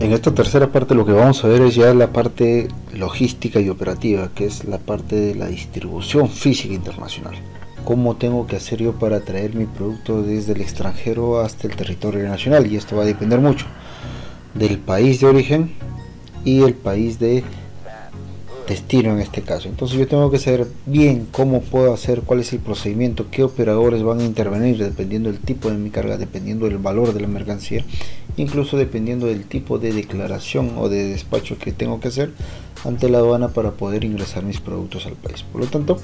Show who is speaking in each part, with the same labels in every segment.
Speaker 1: En esta tercera parte lo que vamos a ver es ya la parte logística y operativa, que es la parte de la distribución física internacional. Cómo tengo que hacer yo para traer mi producto desde el extranjero hasta el territorio nacional, y esto va a depender mucho del país de origen y el país de destino en este caso. Entonces yo tengo que saber bien cómo puedo hacer, cuál es el procedimiento, qué operadores van a intervenir dependiendo del tipo de mi carga, dependiendo del valor de la mercancía, incluso dependiendo del tipo de declaración o de despacho que tengo que hacer ante la aduana para poder ingresar mis productos al país. Por lo tanto,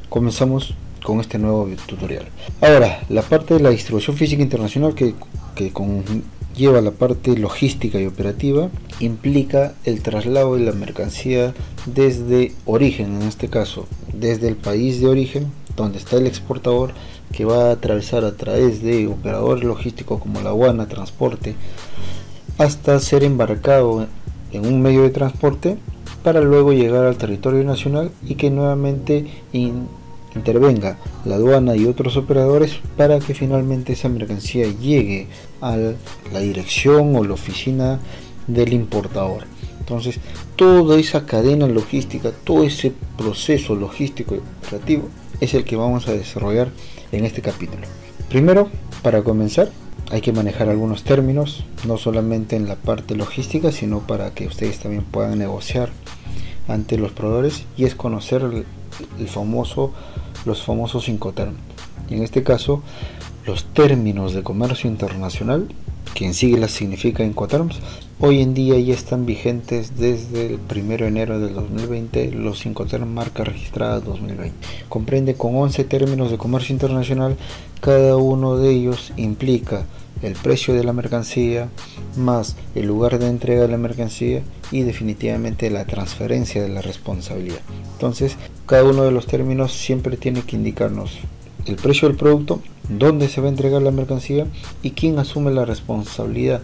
Speaker 1: comenzamos con este nuevo tutorial. Ahora, la parte de la distribución física internacional que conlleva la parte logística y operativa implica el traslado de la mercancía desde origen, en este caso desde el país de origen donde está el exportador, que va a atravesar a través de operadores logísticos como la aduana, transporte, hasta ser embarcado en un medio de transporte para luego llegar al territorio nacional y que nuevamente intervenga la aduana y otros operadores para que finalmente esa mercancía llegue a la dirección o la oficina del importador. Entonces, toda esa cadena logística, todo ese proceso logístico y operativo es el que vamos a desarrollar en este capítulo. Primero, para comenzar, hay que manejar algunos términos, no solamente en la parte logística, sino para que ustedes también puedan negociar ante los proveedores, y es conocer los famosos Incoterms. En este caso, los términos de comercio internacional, que en siglas significa Incoterms, hoy en día ya están vigentes desde el 1 de enero del 2020, los Incoterms marca registrada 2020. Comprende con 11 términos de comercio internacional, cada uno de ellos implica el precio de la mercancía, más el lugar de entrega de la mercancía y definitivamente la transferencia de la responsabilidad. Entonces, cada uno de los términos siempre tiene que indicarnos el precio del producto, dónde se va a entregar la mercancía y quién asume la responsabilidad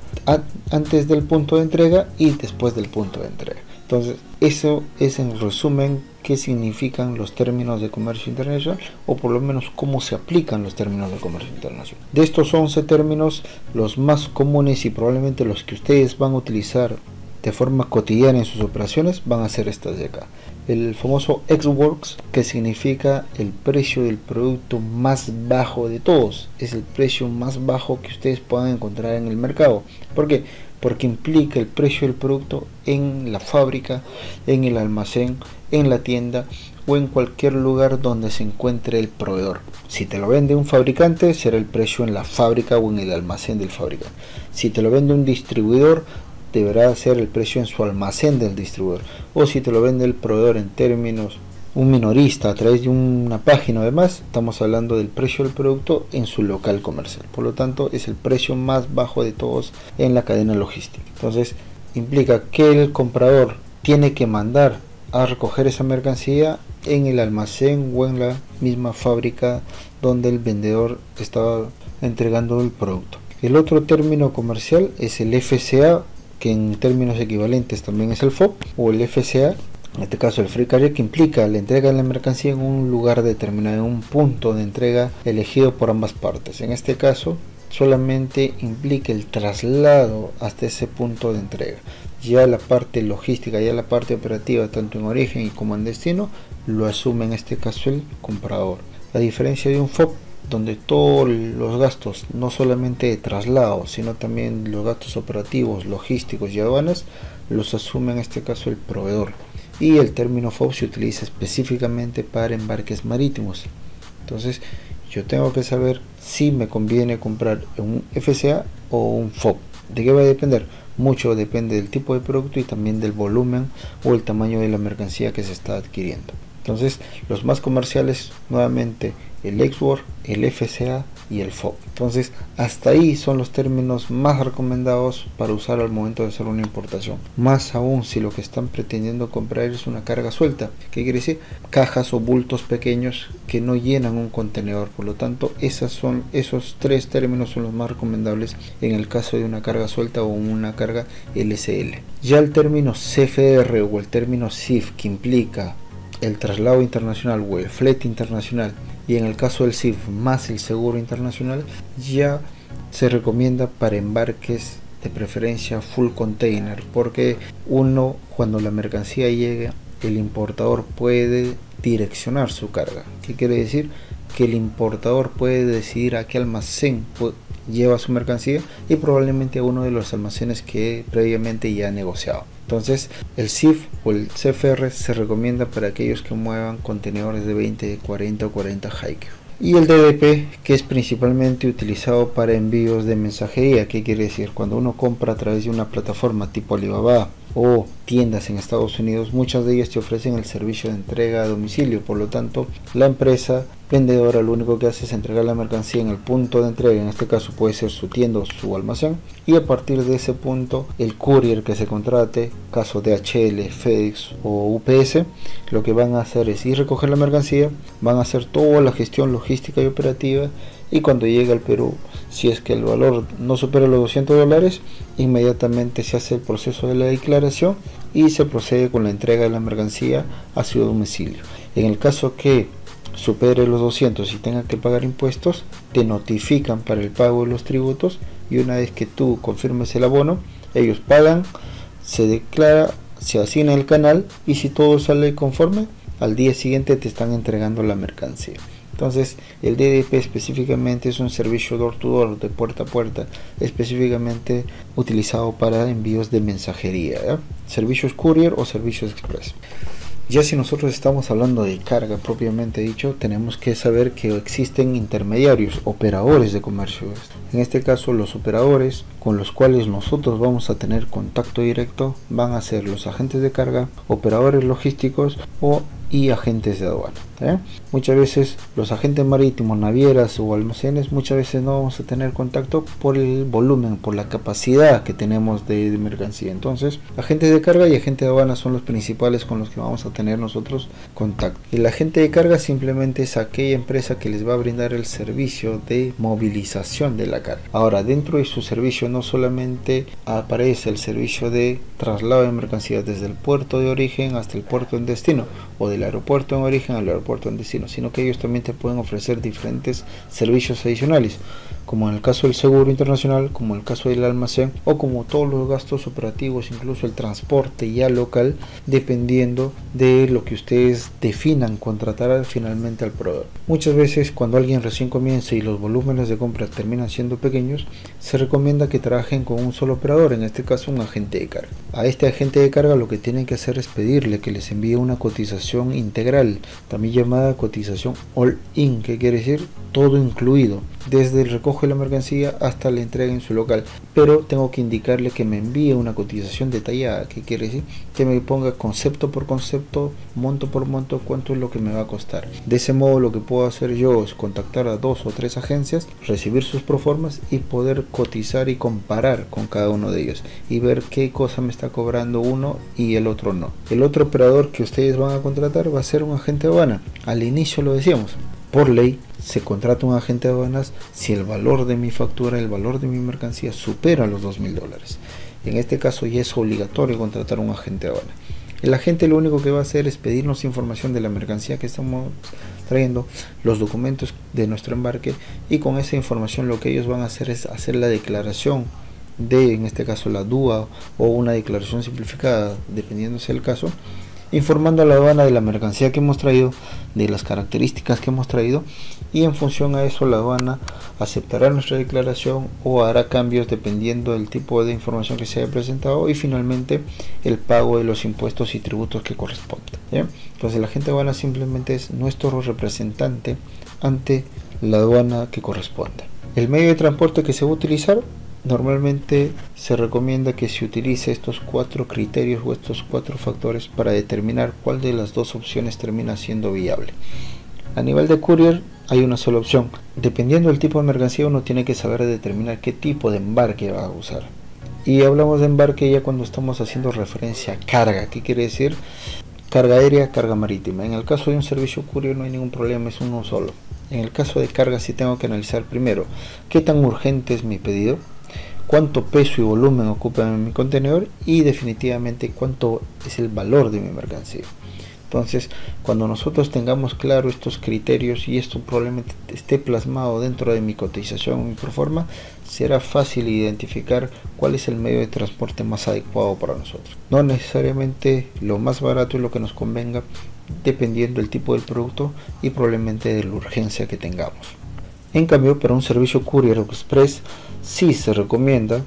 Speaker 1: antes del punto de entrega y después del punto de entrega. Entonces, eso es en resumen qué significan los términos de comercio internacional, o por lo menos cómo se aplican los términos de comercio internacional. De estos 11 términos, los más comunes y probablemente los que ustedes van a utilizar de forma cotidiana en sus operaciones van a ser estas de acá. El famoso ex-works, que significa el precio del producto más bajo de todos, es el precio más bajo que ustedes puedan encontrar en el mercado. ¿Por qué? Porque implica el precio del producto en la fábrica, en el almacén, en la tienda o en cualquier lugar donde se encuentre el proveedor. Si te lo vende un fabricante, será el precio en la fábrica o en el almacén del fabricante. Si te lo vende un distribuidor, deberá ser el precio en su almacén del distribuidor. O si te lo vende el proveedor en términos un minorista a través de una página, además estamos hablando del precio del producto en su local comercial. Por lo tanto, es el precio más bajo de todos en la cadena logística. Entonces, implica que el comprador tiene que mandar a recoger esa mercancía en el almacén o en la misma fábrica donde el vendedor estaba entregando el producto. El otro término comercial es el FCA, que en términos equivalentes también es el FOB o el FCA, en este caso el Free Carrier, que implica la entrega de la mercancía en un lugar determinado, en un punto de entrega elegido por ambas partes. En este caso solamente implica el traslado hasta ese punto de entrega. Ya la parte logística, ya la parte operativa, tanto en origen y como en destino, lo asume en este caso el comprador. A diferencia de un FOB, donde todos los gastos, no solamente de traslado, sino también los gastos operativos, logísticos y aduanas, los asume en este caso el proveedor. Y el término FOB se utiliza específicamente para embarques marítimos. Entonces, yo tengo que saber si me conviene comprar un FCA o un FOB. ¿De qué va a depender? Mucho depende del tipo de producto y también del volumen o el tamaño de la mercancía que se está adquiriendo. Entonces, los más comerciales, nuevamente, el ex-works, el FCA y el FOB. Entonces, hasta ahí son los términos más recomendados para usar al momento de hacer una importación. Más aún si lo que están pretendiendo comprar es una carga suelta. ¿Qué quiere decir? Cajas o bultos pequeños que no llenan un contenedor. Por lo tanto, esos tres términos son los más recomendables en el caso de una carga suelta o una carga LCL. Ya el término CFR o el término CIF, que implica el traslado internacional o el flete internacional, y en el caso del CIF más el seguro internacional, ya se recomienda para embarques de preferencia full container, porque uno, cuando la mercancía llega, el importador puede direccionar su carga. ¿Qué quiere decir? Que el importador puede decidir a qué almacén lleva su mercancía, y probablemente a uno de los almacenes que previamente ya ha negociado. Entonces el CIF o el CFR se recomienda para aquellos que muevan contenedores de 20, 40 o 40 Haiku. Y el DDP, que es principalmente utilizado para envíos de mensajería. ¿Qué quiere decir? Cuando uno compra a través de una plataforma tipo Alibaba o tiendas en Estados Unidos, muchas de ellas te ofrecen el servicio de entrega a domicilio. Por lo tanto, la empresa vendedora lo único que hace es entregar la mercancía en el punto de entrega. En este caso puede ser su tienda o su almacén, y a partir de ese punto el courier que se contrate, caso DHL, FedEx o UPS, lo que van a hacer es ir a recoger la mercancía, van a hacer toda la gestión logística y operativa, y cuando llega al Perú, si es que el valor no supera los $200, inmediatamente se hace el proceso de la declaración y se procede con la entrega de la mercancía a su domicilio. En el caso que supere los 200 y tenga que pagar impuestos, te notifican para el pago de los tributos, y una vez que tú confirmes el abono, ellos pagan, se declara, se asigna el canal, y si todo sale conforme, al día siguiente te están entregando la mercancía. Entonces el DDP específicamente es un servicio door to door, de puerta a puerta, específicamente utilizado para envíos de mensajería, ¿eh? Servicios courier o servicios express. Ya si nosotros estamos hablando de carga propiamente dicho, tenemos que saber que existen intermediarios, operadores de comercio. En este caso, los operadores con los cuales nosotros vamos a tener contacto directo van a ser los agentes de carga, operadores logísticos y agentes de aduana. Muchas veces los agentes marítimos, navieras o almacenes, muchas veces no vamos a tener contacto por el volumen, por la capacidad que tenemos de mercancía. Entonces, agentes de carga y agentes de aduana son los principales con los que vamos a tener nosotros contacto. El agente de carga simplemente es aquella empresa que les va a brindar el servicio de movilización de la carga. Ahora, dentro de su servicio no solamente aparece el servicio de traslado de mercancías desde el puerto de origen hasta el puerto en destino, o del aeropuerto en origen al aeropuerto en destino, sino que ellos también te pueden ofrecer diferentes servicios adicionales, como en el caso del seguro internacional, como en el caso del almacén, o como todos los gastos operativos, incluso el transporte ya local, dependiendo de lo que ustedes definan contratar finalmente al proveedor. Muchas veces cuando alguien recién comienza y los volúmenes de compra terminan siendo pequeños, se recomienda que trabajen con un solo operador, en este caso un agente de carga. A este agente de carga lo que tienen que hacer es pedirle que les envíe una cotización integral, también llamada cotización all-in, que quiere decir todo incluido, desde el recojo de la mercancía hasta la entrega en su local. Pero tengo que indicarle que me envíe una cotización detallada, que quiere decir que me ponga concepto por concepto, monto por monto, cuánto es lo que me va a costar. De ese modo lo que puedo hacer yo es contactar a 2 o 3 agencias, recibir sus proformas y poder cotizar y comparar con cada uno de ellos y ver qué cosa me está cobrando uno y el otro no. El otro operador que ustedes van a contratar va a ser un agente de aduana. Al inicio lo decíamos, por ley se contrata un agente de aduanas si el valor de mi factura, el valor de mi mercancía supera los $2.000. En este caso ya es obligatorio contratar un agente de aduana. El agente lo único que va a hacer es pedirnos información de la mercancía que estamos trayendo, los documentos de nuestro embarque, y con esa información lo que ellos van a hacer es hacer la declaración de, en este caso, la DUA o una declaración simplificada, dependiendo del caso, informando a la aduana de la mercancía que hemos traído, de las características que hemos traído, y en función a eso la aduana aceptará nuestra declaración o hará cambios dependiendo del tipo de información que se haya presentado, y finalmente el pago de los impuestos y tributos que correspondan. Entonces el agente de aduana simplemente es nuestro representante ante la aduana que corresponda. El medio de transporte que se va a utilizar, normalmente se recomienda que se utilice estos 4 criterios o estos 4 factores para determinar cuál de las dos opciones termina siendo viable. A nivel de courier hay una sola opción. Dependiendo del tipo de mercancía, uno tiene que saber determinar qué tipo de embarque va a usar. Y hablamos de embarque ya cuando estamos haciendo referencia a carga. ¿Qué quiere decir? Carga aérea, carga marítima. En el caso de un servicio courier no hay ningún problema, es uno solo. En el caso de carga sí tengo que analizar primero qué tan urgente es mi pedido, cuánto peso y volumen ocupa en mi contenedor, y definitivamente cuánto es el valor de mi mercancía. Entonces, cuando nosotros tengamos claro estos criterios y esto probablemente esté plasmado dentro de mi cotización o mi proforma, será fácil identificar cuál es el medio de transporte más adecuado para nosotros. No necesariamente lo más barato es lo que nos convenga, dependiendo del tipo del producto y probablemente de la urgencia que tengamos. En cambio, para un servicio Courier Express sí se recomienda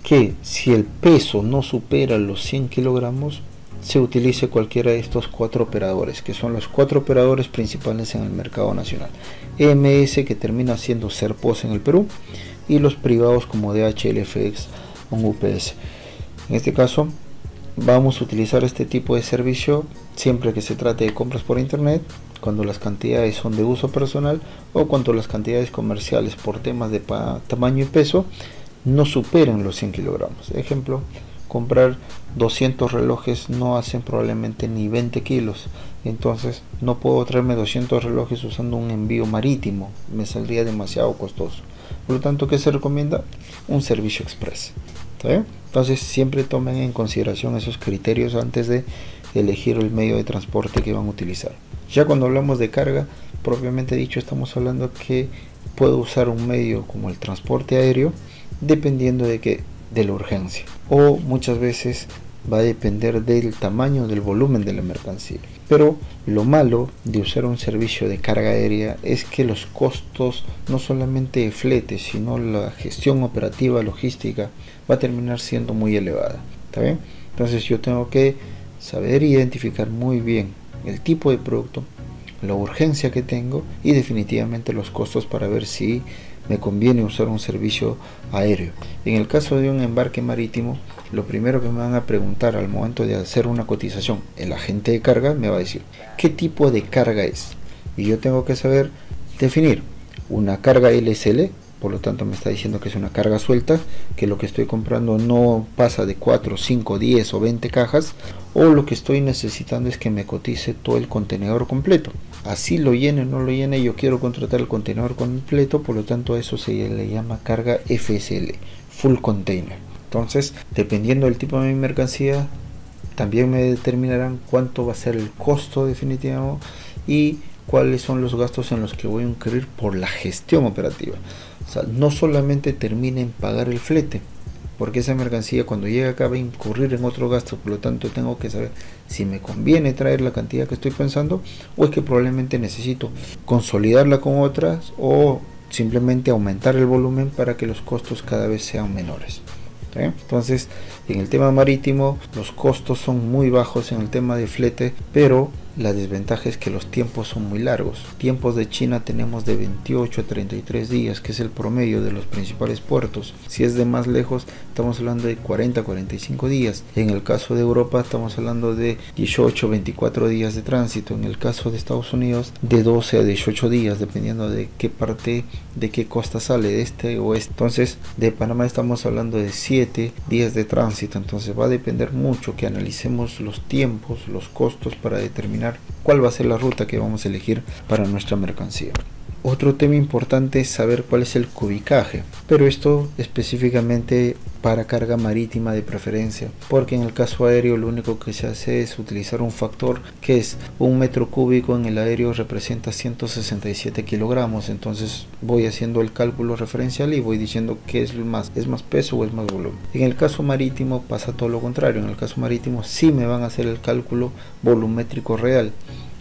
Speaker 1: que si el peso no supera los 100 kilogramos, se utilice cualquiera de estos 4 operadores, que son los 4 operadores principales en el mercado nacional. EMS, que termina siendo Serpos en el Perú, y los privados como DHL, FedEx o UPS. En este caso vamos a utilizar este tipo de servicio siempre que se trate de compras por internet, cuando las cantidades son de uso personal o cuando las cantidades comerciales por temas de tamaño y peso no superen los 100 kilogramos. Ejemplo, comprar 200 relojes no hacen probablemente ni 20 kilos, entonces no puedo traerme 200 relojes usando un envío marítimo, me saldría demasiado costoso. Por lo tanto, ¿qué se recomienda? Un servicio express. ¿Está bien? Entonces siempre tomen en consideración esos criterios antes de elegir el medio de transporte que van a utilizar. Ya cuando hablamos de carga, propiamente dicho, estamos hablando que puedo usar un medio como el transporte aéreo dependiendo de la urgencia, o muchas veces va a depender del tamaño, del volumen de la mercancía. Pero lo malo de usar un servicio de carga aérea es que los costos, no solamente de flete, sino la gestión operativa, logística, va a terminar siendo muy elevada. ¿Está bien? Entonces yo tengo que saber identificar muy bien el tipo de producto, la urgencia que tengo y definitivamente los costos para ver si me conviene usar un servicio aéreo. En el caso de un embarque marítimo, lo primero que me van a preguntar al momento de hacer una cotización, el agente de carga me va a decir qué tipo de carga es, y yo tengo que saber definir una carga LSL. Por lo tanto me está diciendo que es una carga suelta, que lo que estoy comprando no pasa de 4, 5, 10 o 20 cajas, o lo que estoy necesitando es que me cotice todo el contenedor completo. Así lo llene o no lo llene, yo quiero contratar el contenedor completo, por lo tanto eso se le llama carga FSL, Full Container. Entonces, dependiendo del tipo de mi mercancía, también me determinarán cuánto va a ser el costo definitivo y cuáles son los gastos en los que voy a incurrir por la gestión operativa. O sea, no solamente termina en pagar el flete, porque esa mercancía cuando llega acá va a incurrir en otro gasto. Por lo tanto tengo que saber si me conviene traer la cantidad que estoy pensando, o es que probablemente necesito consolidarla con otras, o simplemente aumentar el volumen para que los costos cada vez sean menores. Entonces, en el tema marítimo los costos son muy bajos en el tema de flete, pero la desventaja es que los tiempos son muy largos. Tiempos de China tenemos de 28 a 33 días, que es el promedio de los principales puertos. Si es de más lejos, estamos hablando de 40 a 45 días. En el caso de Europa, estamos hablando de 18 a 24 días de tránsito. En el caso de Estados Unidos, de 12 a 18 días, dependiendo de qué parte, de qué costa sale, de este o oeste. Entonces, de Panamá estamos hablando de 7 días de tránsito. Entonces, va a depender mucho que analicemos los tiempos, los costos para determinar cuál va a ser la ruta que vamos a elegir para nuestra mercancía. Otro tema importante es saber cuál es el cubicaje, pero esto específicamente para carga marítima de preferencia, porque en el caso aéreo lo único que se hace es utilizar un factor que es un metro cúbico en el aéreo representa 167 kilogramos. Entonces voy haciendo el cálculo referencial y voy diciendo qué es más peso o es más volumen. En el caso marítimo pasa todo lo contrario. En el caso marítimo sí me van a hacer el cálculo volumétrico real.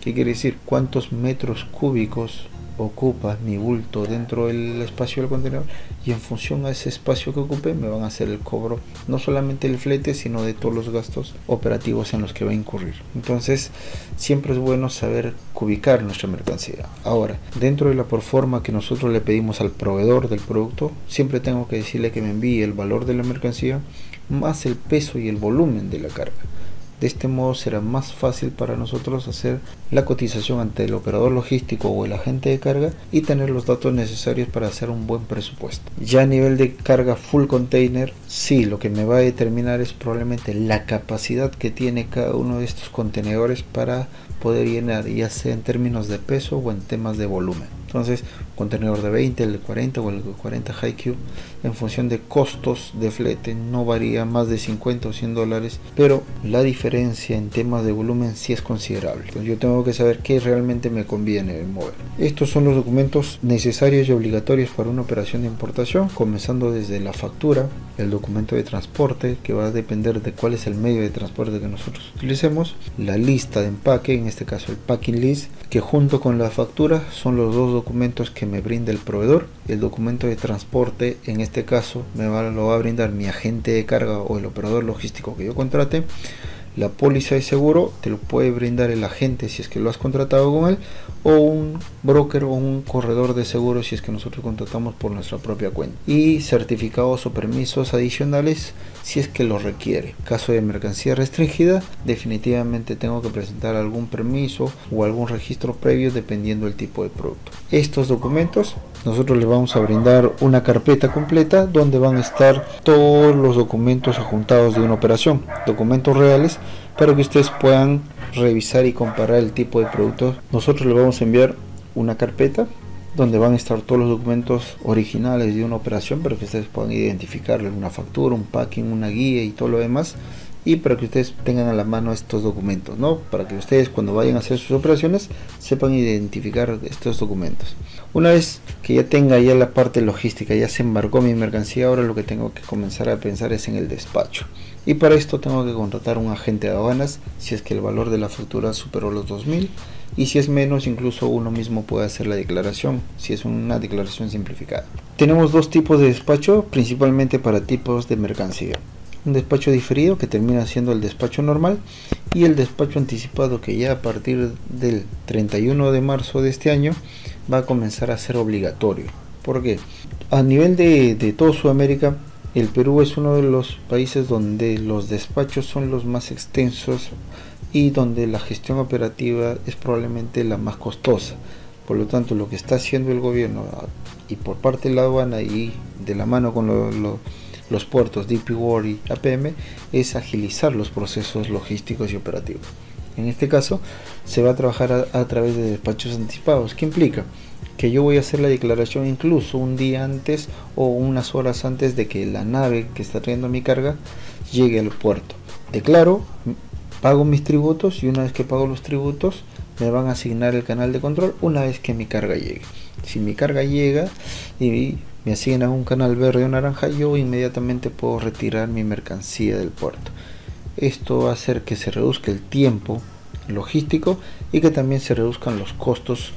Speaker 1: ¿Qué quiere decir? ¿Cuántos metros cúbicos ocupa mi bulto dentro del espacio del contenedor? Y en función a ese espacio que ocupe me van a hacer el cobro, no solamente el flete, sino de todos los gastos operativos en los que va a incurrir. Entonces siempre es bueno saber cubicar nuestra mercancía. Ahora, dentro de la proforma que nosotros le pedimos al proveedor del producto, siempre tengo que decirle que me envíe el valor de la mercancía más el peso y el volumen de la carga. De este modo será más fácil para nosotros hacer la cotización ante el operador logístico o el agente de carga y tener los datos necesarios para hacer un buen presupuesto. Ya a nivel de carga full container, sí, lo que me va a determinar es probablemente la capacidad que tiene cada uno de estos contenedores para poder llenar, ya sea en términos de peso o en temas de volumen. Entonces contenedor de 20, el de 40 o el de 40 high cube, en función de costos de flete. No varía más de 50 o 100 dólares, pero la diferencia en temas de volumen sí es considerable. Entonces yo tengo que saber qué realmente me conviene mover. Estos son los documentos necesarios y obligatorios para una operación de importación, comenzando desde la factura, el documento de transporte, que va a depender de cuál es el medio de transporte que nosotros utilicemos, la lista de empaque, en este caso el packing list, que junto con la factura son los dos documentos que me brinda el proveedor. El documento de transporte, en este caso lo va a brindar mi agente de carga o el operador logístico que yo contrate. La póliza de seguro te lo puede brindar el agente si es que lo has contratado con él, o un broker o un corredor de seguros si es que nosotros contratamos por nuestra propia cuenta, y certificados o permisos adicionales si es que lo requiere. Caso de mercancía restringida, definitivamente tengo que presentar algún permiso o algún registro previo dependiendo del tipo de producto. Estos documentos nosotros les vamos a brindar una carpeta completa donde van a estar todos los documentos adjuntados de una operación, documentos reales, para que ustedes puedan revisar y comparar el tipo de productos. Nosotros les vamos a enviar una carpeta donde van a estar todos los documentos originales de una operación para que ustedes puedan identificarlo, una factura, un packing, una guía y todo lo demás, y para que ustedes tengan a la mano estos documentos, ¿no? Para que ustedes cuando vayan a hacer sus operaciones sepan identificar estos documentos. Una vez que ya tenga ya la parte logística, ya se embarcó mi mercancía, ahora lo que tengo que comenzar a pensar es en el despacho. Y para esto tengo que contratar un agente de aduanas si es que el valor de la factura superó los 2000, y si es menos, incluso uno mismo puede hacer la declaración si es una declaración simplificada. Tenemos dos tipos de despacho, principalmente para tipos de mercancía: un despacho diferido, que termina siendo el despacho normal, y el despacho anticipado, que ya a partir del 31 de marzo de este año va a comenzar a ser obligatorio. Porque a nivel de toda Sudamérica, el Perú es uno de los países donde los despachos son los más extensos y donde la gestión operativa es probablemente la más costosa. Por lo tanto, lo que está haciendo el gobierno y por parte de la aduana y de la mano con los puertos DP World y APM es agilizar los procesos logísticos y operativos. En este caso se va a trabajar a través de despachos anticipados. ¿Qué implica? Que yo voy a hacer la declaración incluso un día antes o unas horas antes de que la nave que está trayendo mi carga llegue al puerto. Declaro, pago mis tributos, y una vez que pago los tributos me van a asignar el canal de control una vez que mi carga llegue. Si mi carga llega y me asignan un canal verde o naranja, yo inmediatamente puedo retirar mi mercancía del puerto. Esto va a hacer que se reduzca el tiempo logístico y que también se reduzcan los costos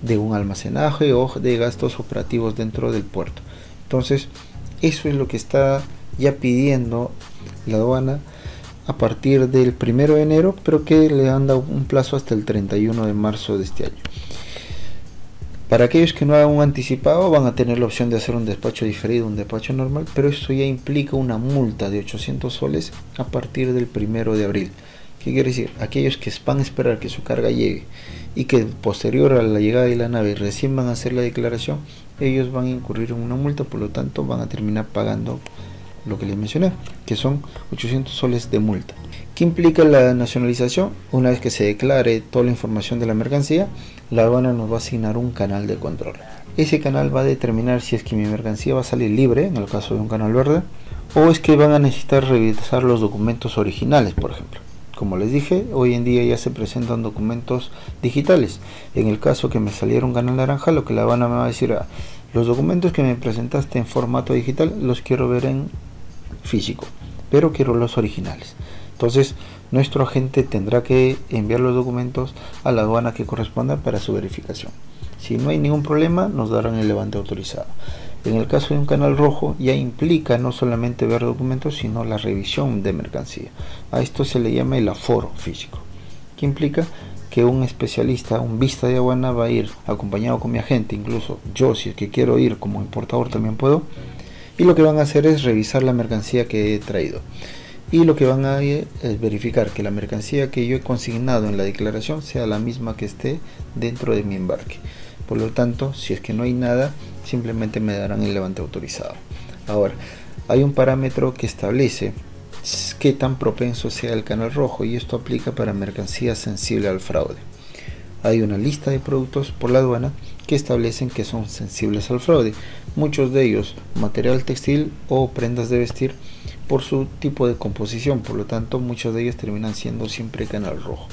Speaker 1: de un almacenaje o de gastos operativos dentro del puerto. Entonces, eso es lo que está ya pidiendo la aduana a partir del 1 de enero, pero que le han dado un plazo hasta el 31 de marzo de este año. Para aquellos que no hagan un anticipado, van a tener la opción de hacer un despacho diferido, un despacho normal, pero esto ya implica una multa de 800 soles a partir del 1 de abril. ¿Qué quiere decir? Aquellos que van a esperar que su carga llegue y que posterior a la llegada de la nave recién van a hacer la declaración, ellos van a incurrir en una multa, por lo tanto van a terminar pagando lo que les mencioné, que son 800 soles de multa. ¿Qué implica la nacionalización? Una vez que se declare toda la información de la mercancía, la aduana nos va a asignar un canal de control. Ese canal va a determinar si es que mi mercancía va a salir libre, en el caso de un canal verde, o es que van a necesitar revisar los documentos originales, por ejemplo. Como les dije, hoy en día ya se presentan documentos digitales. En el caso que me saliera un canal naranja, lo que la aduana me va a decir: los documentos que me presentaste en formato digital los quiero ver en físico, pero quiero los originales. Entonces nuestro agente tendrá que enviar los documentos a la aduana que corresponda para su verificación. Si no hay ningún problema, nos darán el levante autorizado. En el caso de un canal rojo, ya implica no solamente ver documentos, sino la revisión de mercancía. A esto se le llama el aforo físico, que implica que un especialista, un vista de aduana, va a ir acompañado con mi agente. Incluso yo, si es que quiero ir como importador, también puedo, y lo que van a hacer es revisar la mercancía que he traído, y lo que van a ir es verificar que la mercancía que yo he consignado en la declaración sea la misma que esté dentro de mi embarque. Por lo tanto, si es que no hay nada, simplemente me darán el levante autorizado. Ahora, hay un parámetro que establece qué tan propenso sea el canal rojo, y esto aplica para mercancía sensible al fraude. Hay una lista de productos por la aduana que establecen que son sensibles al fraude, muchos de ellos material textil o prendas de vestir por su tipo de composición, por lo tanto muchos de ellos terminan siendo siempre canal rojo.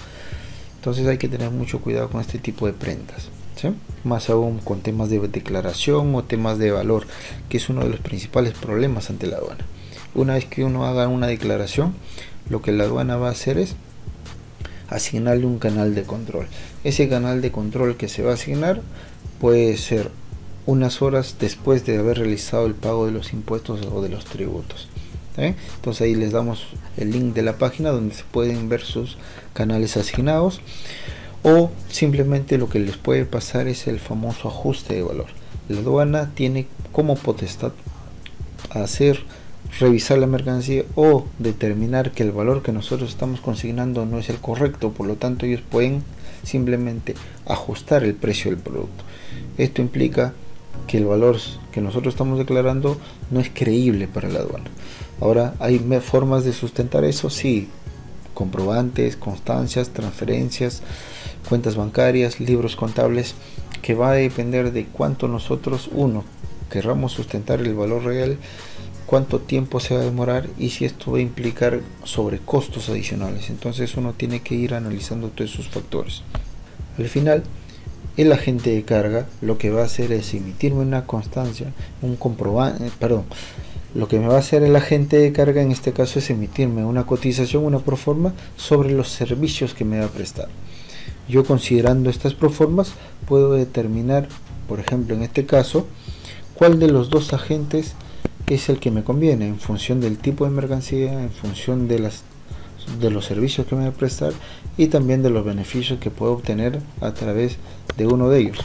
Speaker 1: Entonces hay que tener mucho cuidado con este tipo de prendas, ¿sí? Más aún con temas de declaración o temas de valor, que es uno de los principales problemas ante la aduana. Una vez que uno haga una declaración, lo que la aduana va a hacer es asignarle un canal de control. Ese canal de control que se va a asignar puede ser unas horas después de haber realizado el pago de los impuestos o de los tributos. Entonces ahí les damos el link de la página donde se pueden ver sus canales asignados, o simplemente lo que les puede pasar es el famoso ajuste de valor. La aduana tiene como potestad hacer revisar la mercancía o determinar que el valor que nosotros estamos consignando no es el correcto, por lo tanto ellos pueden simplemente ajustar el precio del producto. Esto implica que el valor que nosotros estamos declarando no es creíble para la aduana. Ahora, ¿hay formas de sustentar eso? Sí, comprobantes, constancias, transferencias, cuentas bancarias, libros contables, que va a depender de cuánto nosotros, querramos sustentar el valor real, cuánto tiempo se va a demorar y si esto va a implicar sobrecostos adicionales. Entonces uno tiene que ir analizando todos esos factores. Al final, el agente de carga lo que va a hacer es emitirme una constancia, un comprobante, lo que me va a hacer el agente de carga en este caso es emitirme una cotización, una proforma sobre los servicios que me va a prestar. Yo, considerando estas proformas, puedo determinar, por ejemplo en este caso, cuál de los dos agentes es el que me conviene en función del tipo de mercancía, en función de los servicios que me va a prestar y también de los beneficios que puedo obtener a través de uno de ellos.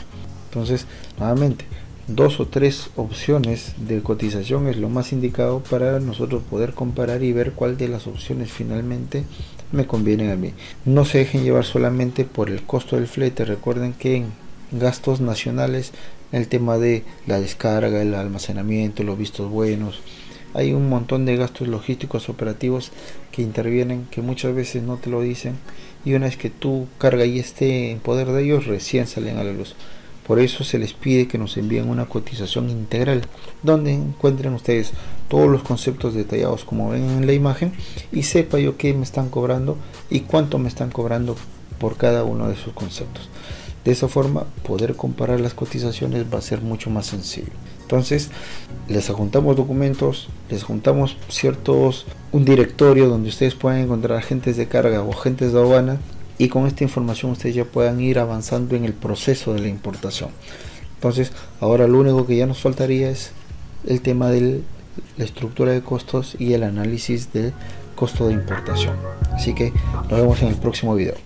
Speaker 1: Entonces, nuevamente, 2 o 3 opciones de cotización es lo más indicado para nosotros poder comparar y ver cuál de las opciones finalmente me conviene a mí. No se dejen llevar solamente por el costo del flete. Recuerden que en gastos nacionales, el tema de la descarga, el almacenamiento, los vistos buenos, hay un montón de gastos logísticos operativos que intervienen, que muchas veces no te lo dicen, y una vez que tu carga y esté en poder de ellos, recién salen a la luz. Por eso se les pide que nos envíen una cotización integral donde encuentren ustedes todos los conceptos detallados como ven en la imagen, y sepa yo qué me están cobrando y cuánto me están cobrando por cada uno de sus conceptos. De esa forma, poder comparar las cotizaciones va a ser mucho más sencillo. Entonces, les adjuntamos documentos, les juntamos un directorio donde ustedes pueden encontrar agentes de carga o agentes de aduana, y con esta información ustedes ya puedan ir avanzando en el proceso de la importación. Entonces, ahora lo único que ya nos faltaría es el tema de la estructura de costos y el análisis del costo de importación. Así que nos vemos en el próximo video.